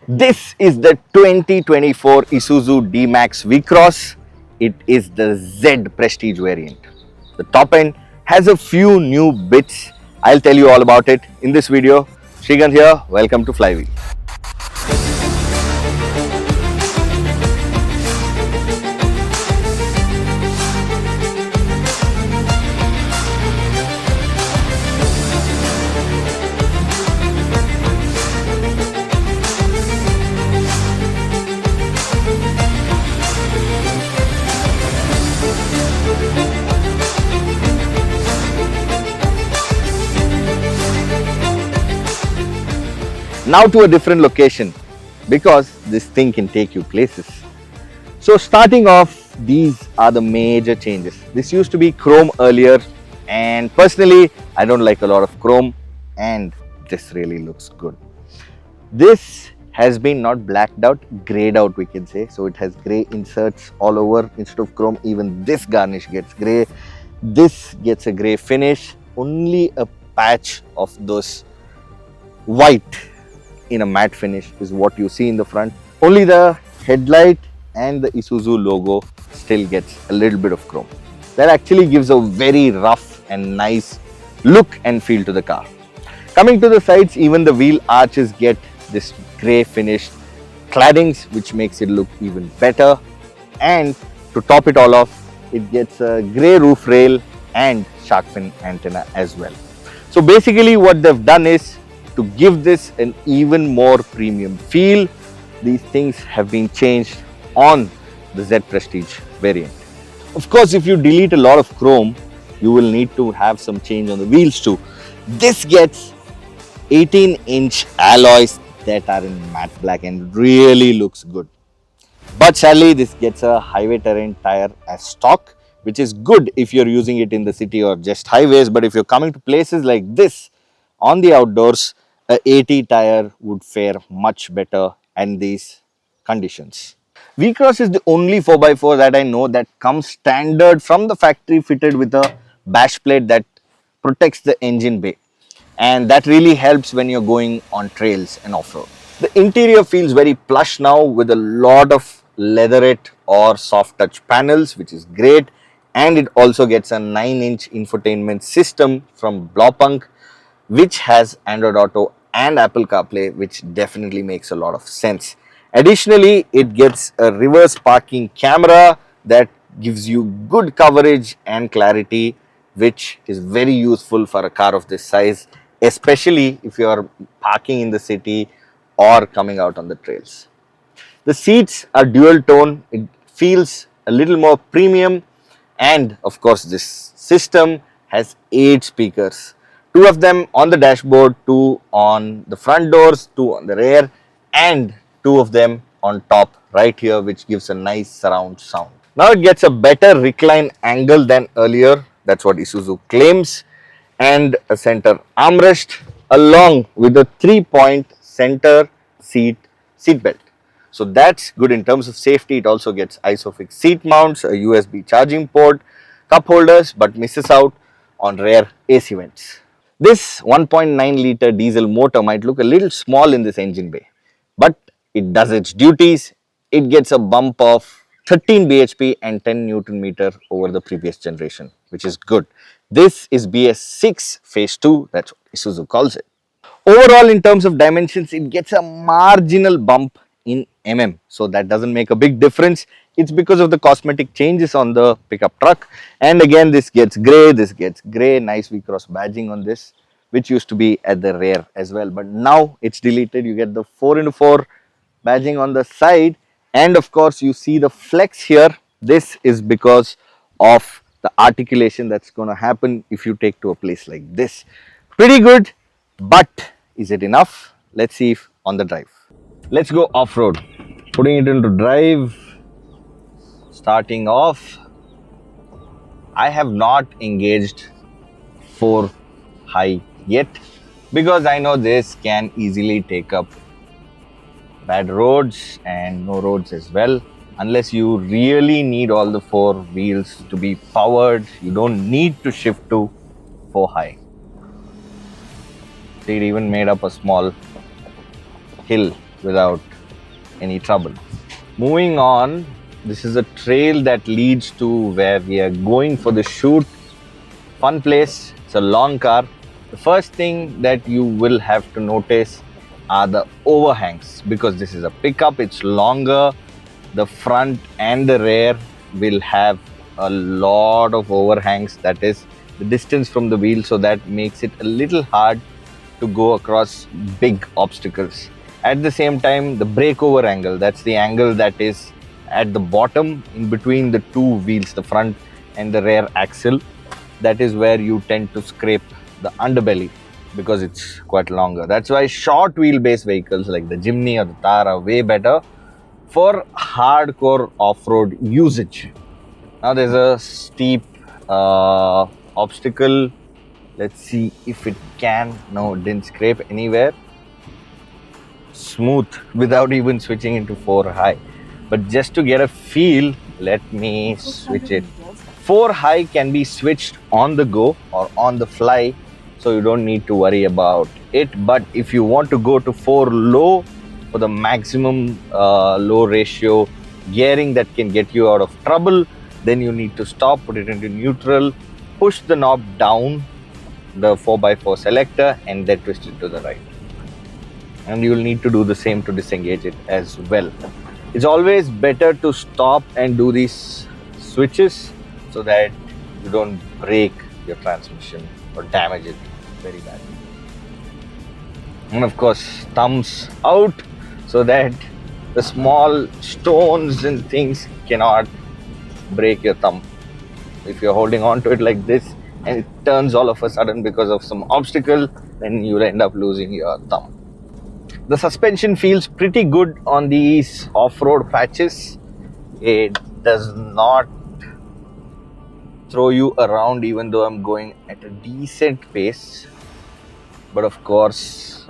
This is the 2024 Isuzu D-Max V-Cross. It is the Z Prestige variant. The top end has a few new bits. I'll tell you all about it in this video. Shrikant here, welcome to Flywheel. Now to a different location because this thing can take you places. So starting off, these are the major changes. This used to be chrome earlier, and personally I don't like a lot of chrome, and this really looks good. This has been not blacked out, grayed out we can say. So it has grey inserts all over instead of chrome. Even this garnish gets grey. This gets a grey finish. Only a patch of those white in a matte finish is what you see in the front. Only the headlight and the Isuzu logo still gets a little bit of chrome. That actually gives a very rough and nice look and feel to the car. Coming to the sides, even the wheel arches get this grey finished claddings, which makes it look even better. And to top it all off, it gets a grey roof rail and shark fin antenna as well. So basically what they've done is to give this an even more premium feel. These things have been changed on the Z Prestige variant. Of course, if you delete a lot of chrome, you will need to have some change on the wheels too. This gets 18-inch alloys that are in matte black and really looks good. But sadly, this gets a highway terrain tire as stock, which is good if you're using it in the city or just highways. But if you're coming to places like this on the outdoors, a 80 tire would fare much better in these conditions. V-Cross is the only 4x4 that I know that comes standard from the factory fitted with a bash plate that protects the engine bay. And that really helps when you're going on trails and off-road. The interior feels very plush now with a lot of leatherette or soft touch panels, which is great. And it also gets a 9-inch infotainment system from Blaupunkt, which has Android Auto and Apple CarPlay, which definitely makes a lot of sense. Additionally, it gets a reverse parking camera that gives you good coverage and clarity, which is very useful for a car of this size, especially if you are parking in the city or coming out on the trails. The seats are dual tone. It feels a little more premium, and of course this system has 8 speakers. 2 of them on the dashboard, 2 on the front doors, 2 on the rear, and 2 of them on top right here, which gives a nice surround sound. Now it gets a better recline angle than earlier. That's what Isuzu claims. And a center armrest along with a 3-point center seat belt. So that's good in terms of safety. It also gets ISOFIX seat mounts, a USB charging port, cup holders, but misses out on rear AC vents. This 1.9 liter diesel motor might look a little small in this engine bay, but it does its duties. It gets a bump of 13 bhp and 10 Newton meter over the previous generation, which is good. This is BS6 phase 2, that's what Isuzu calls it. Overall, in terms of dimensions, it gets a marginal bump in so that doesn't make a big difference. It's because of the cosmetic changes on the pickup truck. And again, this gets grey, nice V-Cross badging on this, which used to be at the rear as well, but now it's deleted. You get the 4x4 badging on the side, and of course you see the flex here. This is because of the articulation that's going to happen if you take to a place like this. Pretty good, but is it enough? Let's see if on the drive. Let's go off-road. Putting it into drive. Starting off, I have not engaged 4 high yet because I know this can easily take up bad roads and no roads as well. Unless you really need all the 4 wheels to be powered, you don't need to shift to 4 high. It even made up a small hill without any trouble. Moving on, this is a trail that leads to where we are going for the shoot. Fun place, it's a long car. The first thing that you will have to notice are the overhangs, because this is a pickup, it's longer. The front and the rear will have a lot of overhangs, that is the distance from the wheel, so that makes it a little hard to go across big obstacles. At the same time, the breakover angle, that's the angle that is at the bottom in between the two wheels, the front and the rear axle. That is where you tend to scrape the underbelly because it's quite longer. That's why short wheelbase vehicles like the Jimny or the Thar are way better for hardcore off-road usage. Now there's a steep obstacle. Let's see if it can. No, it didn't scrape anywhere. Smooth without even switching into 4 high. But just to get a feel, let me switch it. 4 high can be switched on the go or on the fly, so you don't need to worry about it. But if you want to go to 4 low for the maximum low ratio gearing that can get you out of trouble, then you need to stop, put it into neutral, push the knob down, the 4x4 selector, and then twist it to the right. And you will need to do the same to disengage it as well. It's always better to stop and do these switches so that you don't break your transmission or damage it very badly. And of course, thumbs out so that the small stones and things cannot break your thumb. If you're holding on to it like this and it turns all of a sudden because of some obstacle, then you'll end up losing your thumb. The suspension feels pretty good on these off-road patches. It does not throw you around even though I'm going at a decent pace. But of course,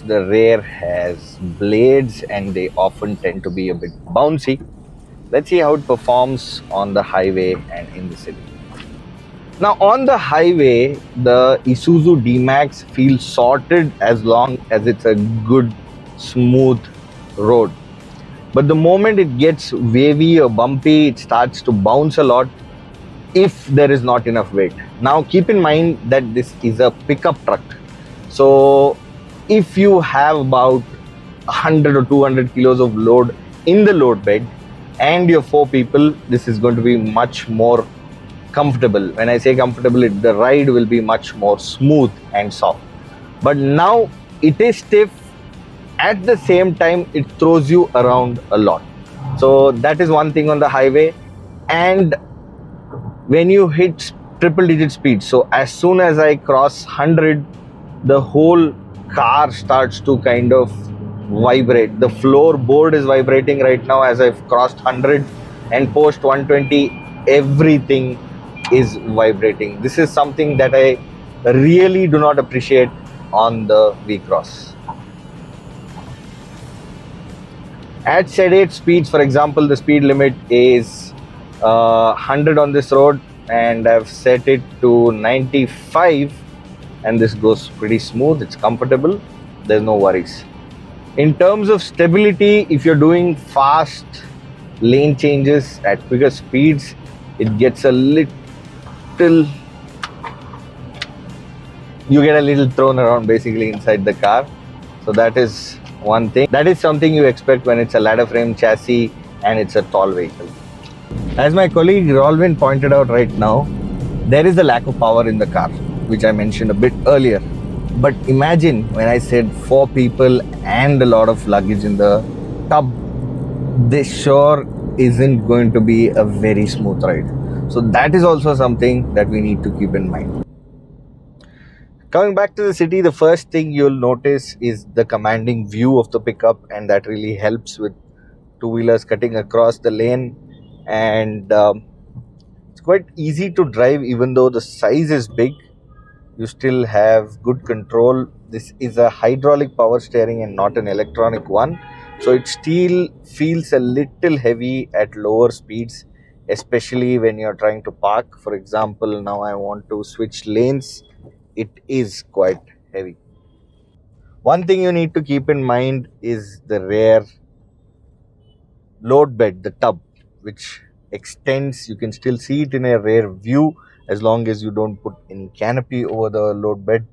the rear has blades and they often tend to be a bit bouncy. Let's see how it performs on the highway and in the city. Now on the highway, the Isuzu D-Max feels sorted as long as it's a good, smooth road. But the moment it gets wavy or bumpy, it starts to bounce a lot if there is not enough weight. Now keep in mind that this is a pickup truck. So if you have about 100 or 200 kilos of load in the load bed and you're 4 people, this is going to be much more comfortable. When I say comfortable, the ride will be much more smooth and soft. But now it is stiff. At the same time, it throws you around a lot. So that is one thing on the highway. And when you hit triple digit speed, so as soon as I cross 100, the whole car starts to kind of vibrate. The floorboard is vibrating right now as I've crossed 100, and post 120, everything is vibrating. This is something that I really do not appreciate on the V-Cross. At sedate speeds, for example, the speed limit is 100 on this road, and I've set it to 95, and this goes pretty smooth. It's comfortable. There's no worries. In terms of stability, if you're doing fast lane changes at quicker speeds, it gets a little, you get a little thrown around basically inside the car. So that is one thing. That is something you expect when it's a ladder frame chassis and it's a tall vehicle. As my colleague Rolvin pointed out right now, there is a lack of power in the car, which I mentioned a bit earlier. But imagine when I said 4 people and a lot of luggage in the tub, this sure isn't going to be a very smooth ride. So that is also something that we need to keep in mind. Coming back to the city, the first thing you'll notice is the commanding view of the pickup, and that really helps with two-wheelers cutting across the lane. And it's quite easy to drive even though the size is big. You still have good control. This is a hydraulic power steering and not an electronic one, so it still feels a little heavy at lower speeds, especially when you're trying to park. For example, now I want to switch lanes. it is quite heavy. One thing you need to keep in mind is the rear load bed, the tub, which extends. You can still see it in a rear view as long as you don't put any canopy over the load bed,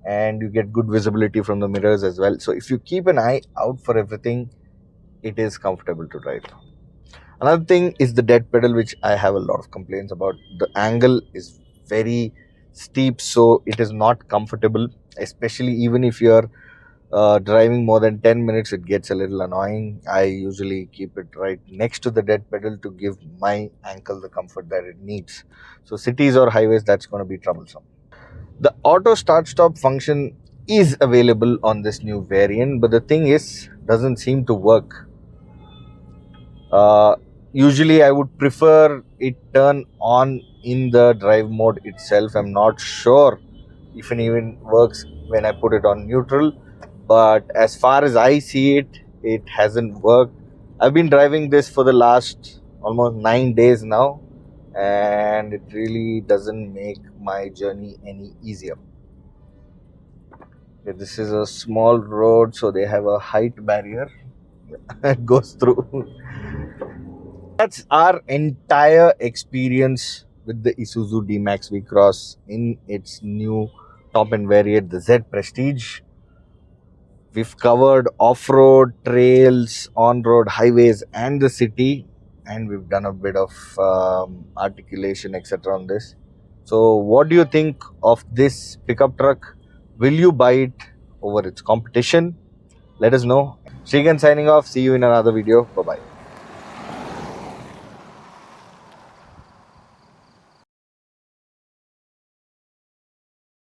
and you get good visibility from the mirrors as well. So if you keep an eye out for everything, it is comfortable to drive. Another thing is the dead pedal, which I have a lot of complaints about. The angle is very steep, so it is not comfortable, especially even if you are driving more than 10 minutes. It gets a little annoying. I usually keep it right next to the dead pedal to give my ankle the comfort that it needs. So cities or highways, that's going to be troublesome. The auto start stop function is available on this new variant, but the thing is, doesn't seem to work. Usually I would prefer it turn on in the drive mode itself. I'm not sure if it even works when I put it on neutral, but as far as I see it, it hasn't worked. I've been driving this for the last almost 9 days now, and it really doesn't make my journey any easier. Okay, this is a small road, so they have a height barrier that goes through. That's our entire experience with the Isuzu D-Max V-Cross in its new top-end variant, the Z Prestige. We've covered off-road, trails, on-road, highways, and the city, and we've done a bit of articulation, etc. on this. So, what do you think of this pickup truck? Will you buy it over its competition? Let us know. Srigan signing off. See you in another video. Bye bye.